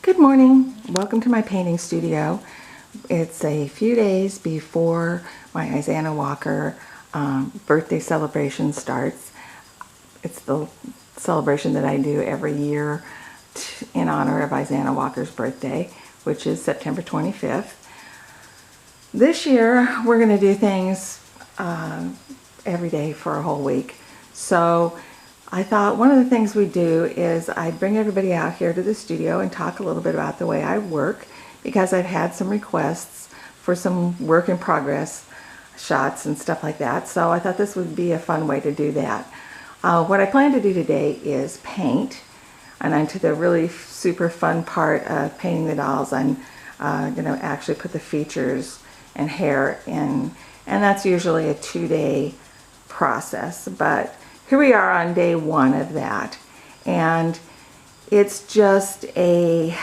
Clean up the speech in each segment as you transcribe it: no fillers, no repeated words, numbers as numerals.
Good morning. Welcome to my painting studio. It's a few days before my Izannah Walker birthday celebration starts. It's the celebration that I do every year in honor of Izannah Walker's birthday, which is September 25th. This year we're going to do things every day for a whole week. So I thought one of the things we do is I'd bring everybody out here to the studio and talk a little bit about the way I work, because I've had some requests for some work in progress shots and stuff like that. So I thought this would be a fun way to do that. What I plan to do today is paint, and I'm to the really super fun part of painting the dolls. I'm going to actually put the features and hair in, and that's usually a 2-day process. But here we are on day one of that, and it's just a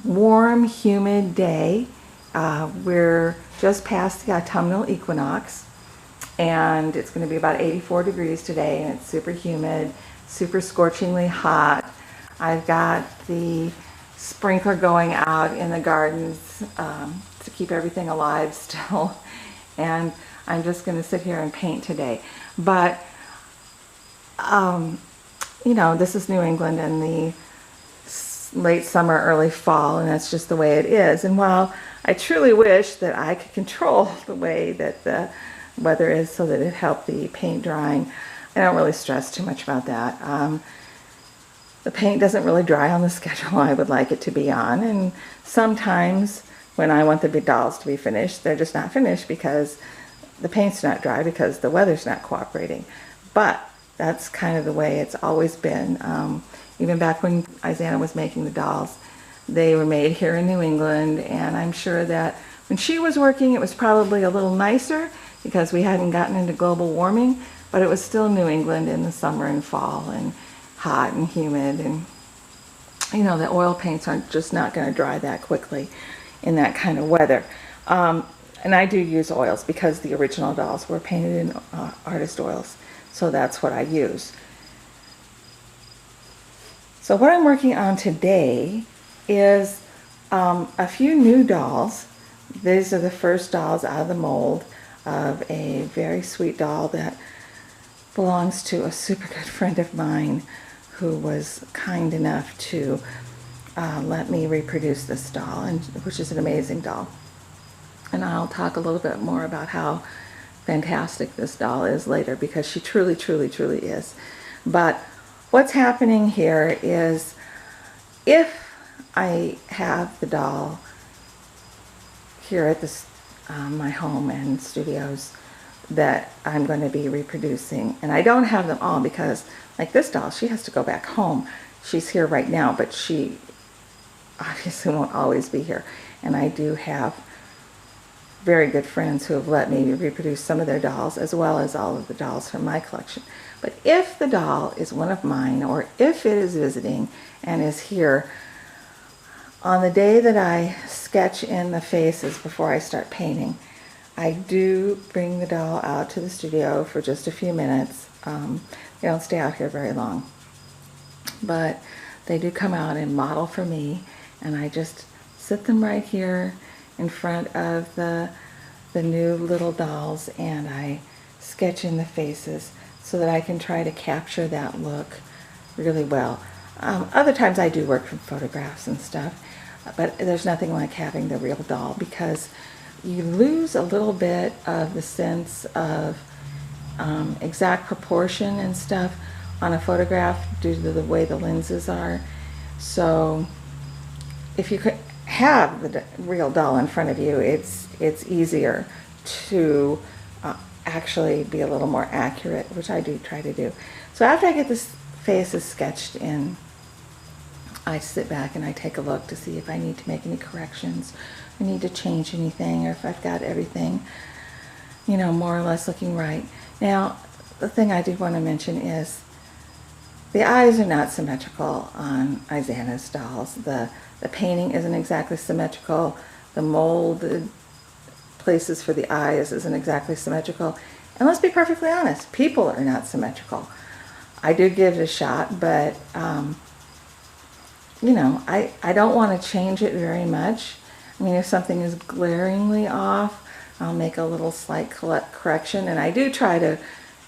warm, humid day. We're just past the autumnal equinox, and it's going to be about 84 degrees today, and it's super humid, super scorchingly hot. I've got the sprinkler going out in the gardens to keep everything alive still, and I'm just going to sit here and paint today. But you know, this is New England in the late summer, early fall, and that's just the way it is. And while I truly wish that I could control the way that the weather is so that it helped the paint drying, I don't really stress too much about that. The paint doesn't really dry on the schedule I would like it to be on, and sometimes when I want the dolls to be finished, they're just not finished because the paint's not dry, because the weather's not cooperating. But that's kind of the way it's always been. Even back when Izannah was making the dolls, they were made here in New England, and I'm sure that when she was working it was probably a little nicer because we hadn't gotten into global warming, but it was still New England in the summer and fall, and hot and humid, and you know, the oil paints aren't just not going to dry that quickly in that kind of weather. And I do use oils because the original dolls were painted in artist oils, so that's what I use. So what I'm working on today is a few new dolls. These are the first dolls out of the mold of a very sweet doll that belongs to a super good friend of mine who was kind enough to let me reproduce this doll, and which is an amazing doll. And I'll talk a little bit more about how fantastic this doll is later, because she truly, truly, truly is. But what's happening here is, if I have the doll here at this my home and studios that I'm going to be reproducing, and I don't have them all because, like this doll, she has to go back home. She's here right now, but she obviously won't always be here. And I do have very good friends who have let me reproduce some of their dolls, as well as all of the dolls from my collection. But if the doll is one of mine, or if it is visiting and is here, on the day that I sketch in the faces before I start painting, I do bring the doll out to the studio for just a few minutes. They don't stay out here very long, but they do come out and model for me, and I just sit them right here in front of the new little dolls, and I sketch in the faces so that I can try to capture that look really well. Other times I do work from photographs and stuff, but there's nothing like having the real doll, because you lose a little bit of the sense of exact proportion and stuff on a photograph due to the way the lenses are. So if you could have the real doll in front of you, it's easier to actually be a little more accurate, which I do try to do. So after I get the faces sketched in, I sit back and I take a look to see if I need to make any corrections, I need to change anything, or if I've got everything, you know, more or less looking right. Now, the thing I do want to mention is the eyes are not symmetrical on Izannah's dolls. The painting isn't exactly symmetrical. The molded places for the eyes isn't exactly symmetrical. And let's be perfectly honest, people are not symmetrical. I do give it a shot, but you know, I don't want to change it very much. I mean, if something is glaringly off, I'll make a little slight correction, and I do try to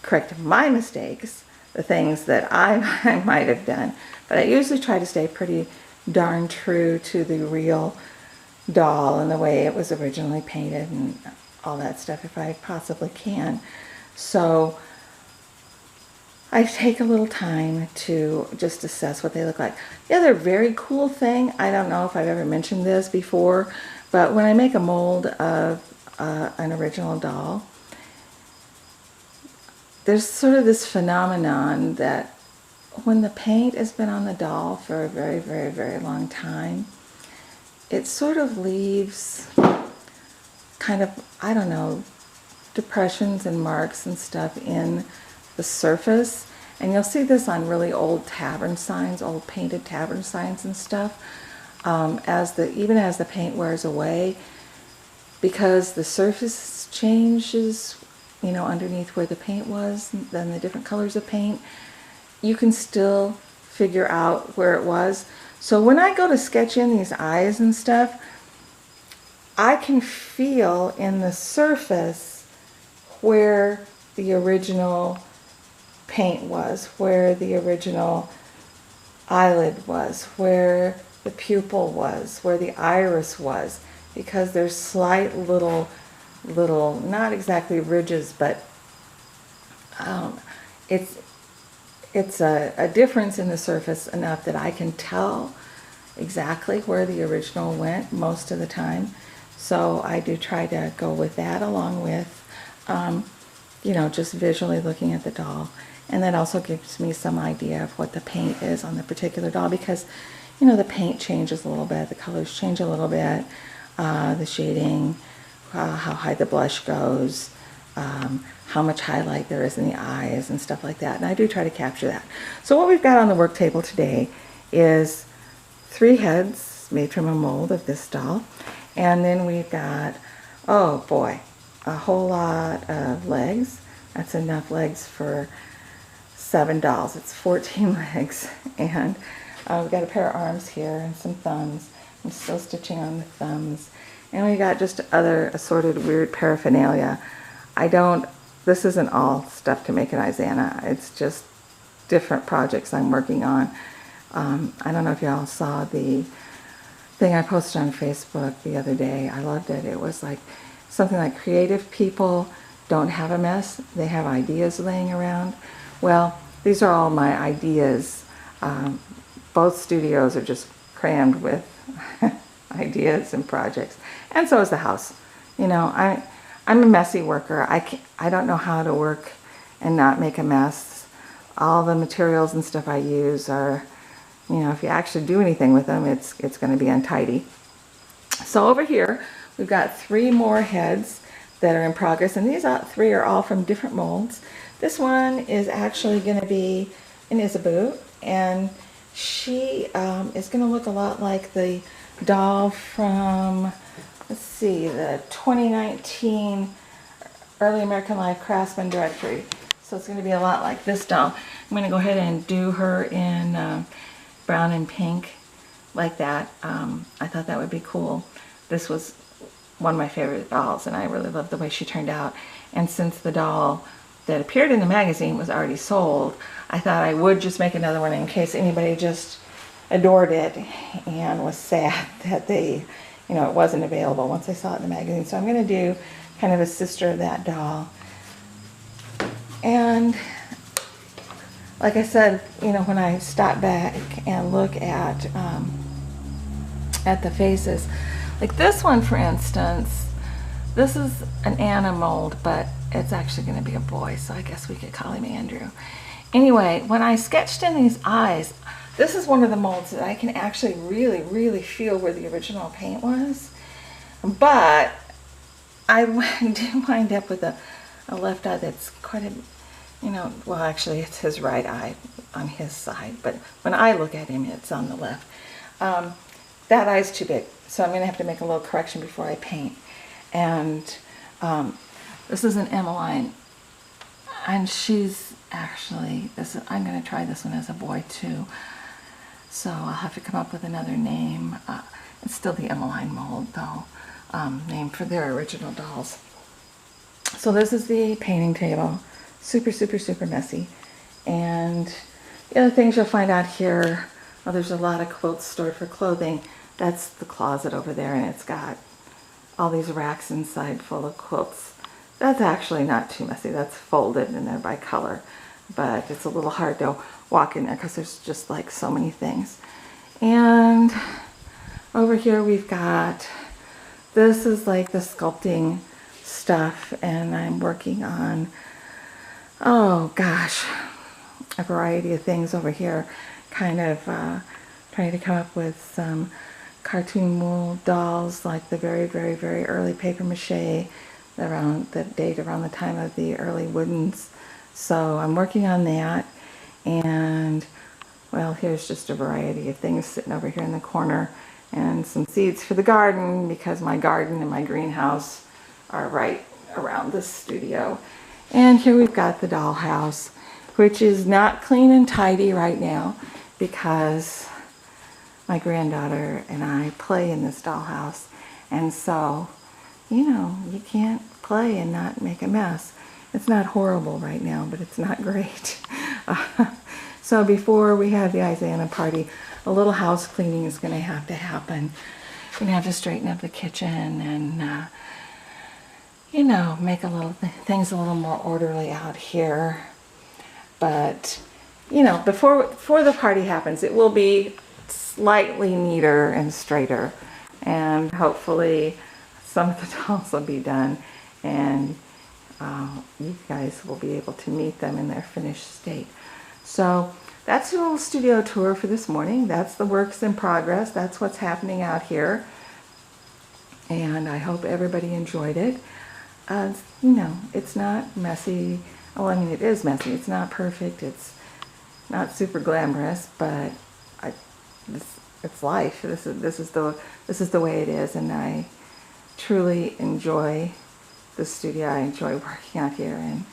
correct my mistakes, the things that I might have done, but I usually try to stay pretty darn true to the real doll and the way it was originally painted and all that stuff if I possibly can. So I take a little time to just assess what they look like. The other very cool thing, I don't know if I've ever mentioned this before, but when I make a mold of an original doll, there's sort of this phenomenon that when the paint has been on the doll for a very, very, very long time, it sort of leaves kind of, I don't know, depressions and marks and stuff in the surface. And you'll see this on really old tavern signs, old painted tavern signs and stuff, even as the paint wears away, because the surface changes, you know, underneath where the paint was, then the different colors of paint, you can still figure out where it was. So when I go to sketch in these eyes and stuff, I can feel in the surface where the original paint was, where the original eyelid was, where the pupil was, where the iris was, because there's slight little, not exactly ridges, but it's a difference in the surface enough that I can tell exactly where the original went most of the time. So I do try to go with that, along with you know, just visually looking at the doll. And that also gives me some idea of what the paint is on the particular doll, because, you know, the paint changes a little bit, the colors change a little bit, the shading, how high the blush goes, how much highlight there is in the eyes and stuff like that. And I do try to capture that. So what we've got on the work table today is 3 heads made from a mold of this doll. And then we've got, oh boy, a whole lot of legs. That's enough legs for 7 dolls. It's 14 legs. And we've got a pair of arms here and some thumbs. I'm still stitching on the thumbs. And we got just other assorted weird paraphernalia. This isn't all stuff to make an Izannah. It's just different projects I'm working on. I don't know if y'all saw the thing I posted on Facebook the other day. I loved it. It was like something like, creative people don't have a mess, they have ideas laying around. Well, these are all my ideas. Both studios are just crammed with ideas and projects, and so is the house. You know, I'm a messy worker. I don't know how to work and not make a mess. All the materials and stuff I use are, you know, if you actually do anything with them, it's going to be untidy. So over here, we've got 3 more heads that are in progress, and these 3 are all from different molds. This one is actually going to be an Isabu, and she is going to look a lot like the doll from, let's see, the 2019 Early American Life Craftsman Directory. So it's going to be a lot like this doll. I'm going to go ahead and do her in brown and pink like that. I thought that would be cool. This was one of my favorite dolls, and I really loved the way she turned out. And since the doll that appeared in the magazine was already sold, I thought I would just make another one in case anybody just adored it and was sad that they, you know, it wasn't available once they saw it in the magazine. So I'm going to do kind of a sister of that doll. And like I said, you know, when I stop back and look at the faces, like this one, for instance, this is an Anna mold, but it's actually going to be a boy, so I guess we could call him Andrew. Anyway, when I sketched in these eyes, this is one of the molds that I can actually really, really feel where the original paint was. But I do wind up with a left eye that's quite a, you know, well, actually it's his right eye on his side, but when I look at him, it's on the left. That eye's too big, so I'm going to have to make a little correction before I paint. And this is an Emmeline, and she's actually, I'm going to try this one as a boy too. So I'll have to come up with another name. It's still the Emmeline mold though, name for their original dolls. So this is the painting table. Super, super, super messy. And the other things you'll find out here, oh, there's a lot of quilts stored for clothing. That's the closet over there, and it's got all these racks inside full of quilts. That's actually not too messy. That's folded in there by color. But it's a little hard to walk in there because there's just like so many things. And over here we've got, this is like the sculpting stuff, and I'm working on, oh gosh, a variety of things over here, kind of trying to come up with some cartoon wool dolls, like the very, very, very early paper mache, around the date, around the time of the early woodens. So I'm working on that, and well, here's just a variety of things sitting over here in the corner, and some seeds for the garden, because my garden and my greenhouse are right around this studio. And here we've got the dollhouse, which is not clean and tidy right now because my granddaughter and I play in this dollhouse, and so, you know, you can't play and not make a mess. It's not horrible right now, but it's not great. So before we have the Izannah party, a little house cleaning is going to happen. We're going to have to straighten up the kitchen and, you know, make things a little more orderly out here. But, you know, before the party happens, it will be slightly neater and straighter. And hopefully some of the dolls will be done, and you guys will be able to meet them in their finished state. So that's a little studio tour for this morning. That's the works in progress. That's what's happening out here. And I hope everybody enjoyed it. You know, it's not messy. Well, I mean, it is messy. It's not perfect. It's not super glamorous, but it's life. This is the way it is, and I truly enjoy the studio. I enjoy working out here, and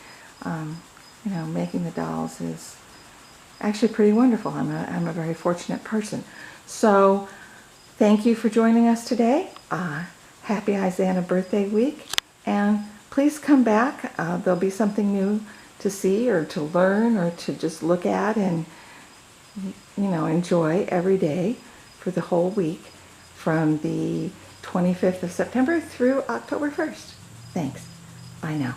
you know, making the dolls is actually pretty wonderful. I'm a very fortunate person. So thank you for joining us today. Happy Izannah birthday week, and please come back. There'll be something new to see or to learn or to just look at and, you know, enjoy every day for the whole week from the 25th of September through October 1st. Thanks. Bye now.